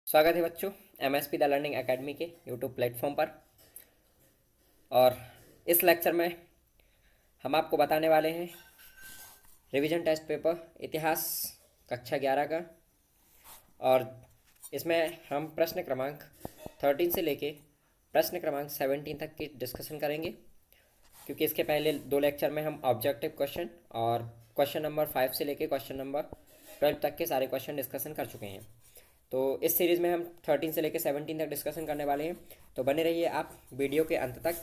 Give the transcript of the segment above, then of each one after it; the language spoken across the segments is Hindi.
स्वागत है बच्चों एमएसपी द लर्निंग एकेडमी के यूट्यूब प्लेटफॉर्म पर। और इस लेक्चर में हम आपको बताने वाले हैं रिवीजन टेस्ट पेपर इतिहास कक्षा 11 का। और इसमें हम प्रश्न क्रमांक 13 से लेके प्रश्न क्रमांक 17 तक की डिस्कशन करेंगे, क्योंकि इसके पहले दो लेक्चर में हम ऑब्जेक्टिव क्वेश्चन और क्वेश्चन नंबर 5 से लेके क्वेश्चन नंबर 12 तक के सारे क्वेश्चन डिस्कशन कर चुके हैं। तो इस सीरीज़ में हम 13 से लेकर 17 तक डिस्कशन करने वाले हैं। तो बने रहिए आप वीडियो के अंत तक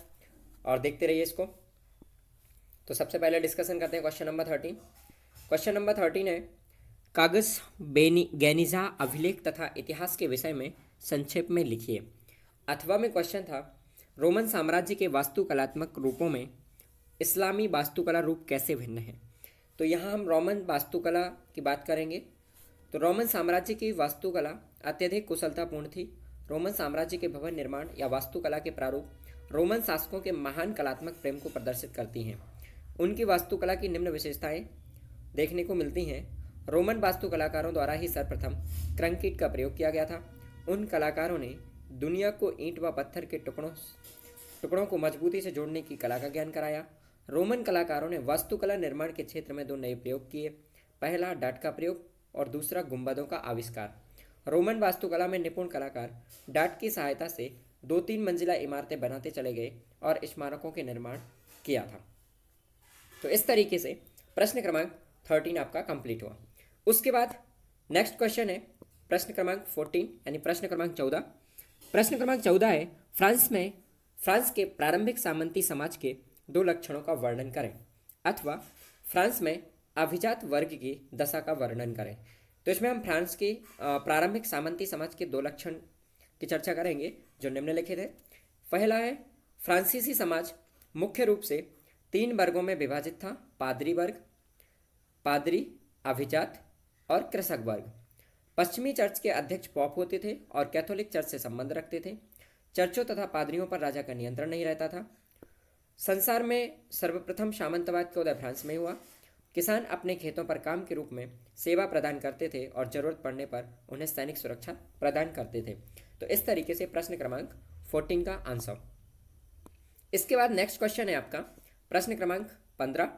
और देखते रहिए इसको। तो सबसे पहले डिस्कशन करते हैं क्वेश्चन नंबर 13। क्वेश्चन नंबर 13 है, कागज गैनिजा अभिलेख तथा इतिहास के विषय में संक्षेप में लिखिए। अथवा में क्वेश्चन था, रोमन साम्राज्य के वास्तुकलात्मक रूपों में इस्लामी वास्तुकला रूप कैसे भिन्न है। तो यहाँ हम रोमन वास्तुकला की बात करेंगे। तो रोमन साम्राज्य की वास्तुकला अत्यधिक कुशलतापूर्ण थी। रोमन साम्राज्य के भवन निर्माण या वास्तुकला के प्रारूप रोमन शासकों के महान कलात्मक प्रेम को प्रदर्शित करती हैं। उनकी वास्तुकला की निम्न विशेषताएं देखने को मिलती हैं। रोमन वास्तुकलाकारों द्वारा ही सर्वप्रथम कंक्रीट का प्रयोग किया गया था। उन कलाकारों ने दुनिया को ईंट व पत्थर के टुकड़ों को मजबूती से जोड़ने की कला का ज्ञान कराया। रोमन कलाकारों ने वास्तुकला निर्माण के क्षेत्र में दो नए प्रयोग किए। पहला डाट का प्रयोग और दूसरा गुंबदों का आविष्कार। रोमन वास्तुकला में निपुण कलाकार डाट की सहायता से 2-3 मंजिला इमारतें बनाते चले गए और स्मारकों के निर्माण किया था। तो इस तरीके से प्रश्न क्रमांक 13 आपका कंप्लीट हुआ। उसके बाद नेक्स्ट क्वेश्चन है प्रश्न क्रमांक 14 यानी प्रश्न क्रमांक 14। प्रश्न क्रमांक 14 है, फ्रांस के प्रारंभिक सामंती समाज के दो लक्षणों का वर्णन करें। अथवा फ्रांस में अभिजात वर्ग की दशा का वर्णन करें। तो इसमें हम फ्रांस के प्रारंभिक सामंती समाज के दो लक्षण की चर्चा करेंगे जो निम्नलिखित है। पहला है, फ्रांसीसी समाज मुख्य रूप से 3 वर्गों में विभाजित था। पादरी वर्ग, पादरी, अभिजात और कृषक वर्ग। पश्चिमी चर्च के अध्यक्ष पॉप होते थे और कैथोलिक चर्च से संबंध रखते थे। चर्चों तथा पादरियों पर राजा का नियंत्रण नहीं रहता था। संसार में सर्वप्रथम सामंतवाद का उदय फ्रांस में हुआ। किसान अपने खेतों पर काम के रूप में सेवा प्रदान करते थे और जरूरत पड़ने पर उन्हें सैनिक सुरक्षा प्रदान करते थे। तो इस तरीके से प्रश्न क्रमांक 14 का आंसर। इसके बाद नेक्स्ट क्वेश्चन है आपका प्रश्न क्रमांक 15।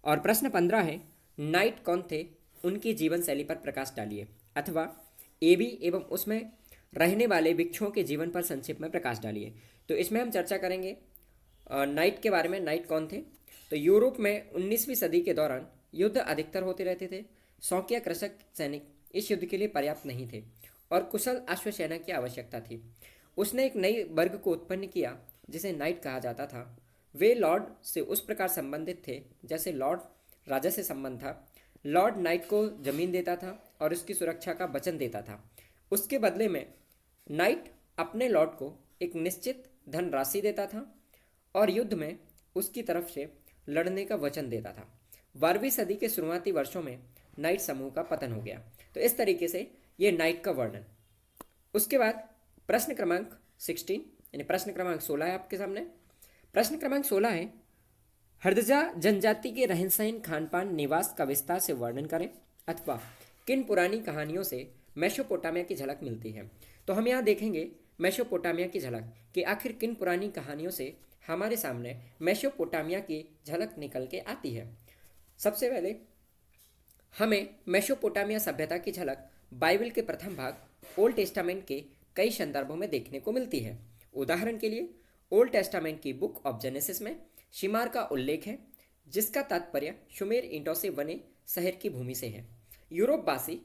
और प्रश्न 15 है, नाइट कौन थे, उनकी जीवन शैली पर प्रकाश डालिए। अथवा एबी एवं उसमें रहने वाले वृक्षों के जीवन पर संक्षेप में प्रकाश डालिए। तो इसमें हम चर्चा करेंगे नाइट के बारे में। नाइट कौन थे। तो यूरोप में 19वीं सदी के दौरान युद्ध अधिकतर होते रहते थे। शौकिया कृषक सैनिक इस युद्ध के लिए पर्याप्त नहीं थे और कुशल अश्वसेना की आवश्यकता थी। उसने एक नई वर्ग को उत्पन्न किया जिसे नाइट कहा जाता था। वे लॉर्ड से उस प्रकार संबंधित थे जैसे लॉर्ड राजा से संबंध था। लॉर्ड नाइट को जमीन देता था और उसकी सुरक्षा का वचन देता था। उसके बदले में नाइट अपने लॉर्ड को एक निश्चित धनराशि देता था और युद्ध में उसकी तरफ से लड़ने का वचन देता था। 12वीं सदी के शुरुआती वर्षों में नाइट समूह का पतन हो गया। तो इस तरीके से ये नाइट का वर्णन। उसके बाद प्रश्न क्रमांक 16 यानी प्रश्न क्रमांक 16 है आपके सामने। प्रश्न क्रमांक 16 है, हरदजा जनजाति के रहन सहन, खान पान, निवास का विस्तार से वर्णन करें। अथवा किन पुरानी कहानियों से मेसोपोटामिया की झलक मिलती है। तो हम यहाँ देखेंगे मेसोपोटामिया की झलक कि आखिर किन पुरानी कहानियों से हमारे सामने मेसोपोटामिया की झलक निकल के आती है। सबसे पहले हमें मेसोपोटामिया सभ्यता की झलक बाइबल के प्रथम भाग ओल्ड टेस्टामेंट के कई संदर्भों में देखने को मिलती है। उदाहरण के लिए ओल्ड टेस्टामेंट की बुक ऑफ जेनेसिस में शिमार का उल्लेख है, जिसका तात्पर्य शुमेर ईंटों से बने शहर की भूमि से है। यूरोपवासी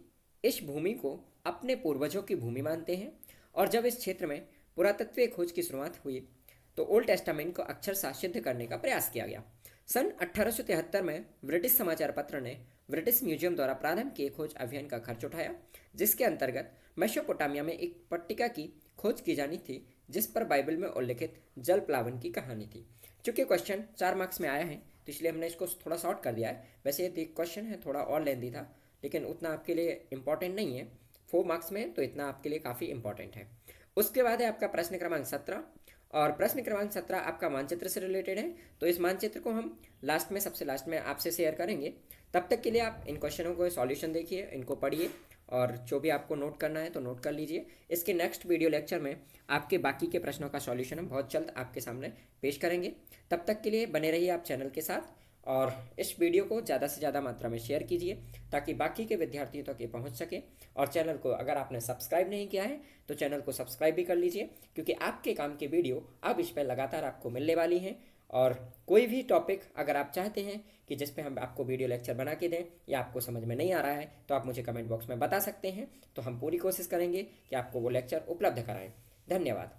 इस भूमि को अपने पूर्वजों की भूमि मानते हैं और जब इस क्षेत्र में पुरातत्वीय खोज की शुरुआत हुई तो ओल्ड टेस्टामेंट को अक्षरशः सिद्ध करने का प्रयास किया गया। सन 1873 में ब्रिटिश समाचार पत्र ने ब्रिटिश म्यूजियम द्वारा प्रारंभ किए खोज अभियान का खर्च उठाया, जिसके अंतर्गत मेसोपोटामिया में एक पट्टिका की खोज की जानी थी जिस पर बाइबल में उल्लिखित जल प्लावन की कहानी थी। चूंकि क्वेश्चन 4 मार्क्स में आया है तो इसलिए हमने इसको थोड़ा शॉर्ट कर दिया है। वैसे ये क्वेश्चन है थोड़ा और लेंदी था, लेकिन उतना आपके लिए इंपॉर्टेंट नहीं है। 4 मार्क्स में तो इतना आपके लिए काफ़ी इंपॉर्टेंट है। उसके बाद है आपका प्रश्न क्रमांक 17। और प्रश्न क्रमांक 17 आपका मानचित्र से रिलेटेड है। तो इस मानचित्र को हम सबसे लास्ट में आपसे शेयर करेंगे। तब तक के लिए आप इन क्वेश्चनों को सॉल्यूशन देखिए, इनको पढ़िए और जो भी आपको नोट करना है तो नोट कर लीजिए। इसके नेक्स्ट वीडियो लेक्चर में आपके बाकी के प्रश्नों का सॉल्यूशन हम बहुत जल्द आपके सामने पेश करेंगे। तब तक के लिए बने रहिए आप चैनल के साथ और इस वीडियो को ज़्यादा से ज़्यादा मात्रा में शेयर कीजिए ताकि बाकी के विद्यार्थियों तक ये पहुंच सके। और चैनल को अगर आपने सब्सक्राइब नहीं किया है तो चैनल को सब्सक्राइब भी कर लीजिए, क्योंकि आपके काम की वीडियो अब इस पर लगातार आपको मिलने वाली हैं। और कोई भी टॉपिक अगर आप चाहते हैं कि जिस पे हम आपको वीडियो लेक्चर बना के दें या आपको समझ में नहीं आ रहा है तो आप मुझे कमेंट बॉक्स में बता सकते हैं, तो हम पूरी कोशिश करेंगे कि आपको वो लेक्चर उपलब्ध कराएं। धन्यवाद।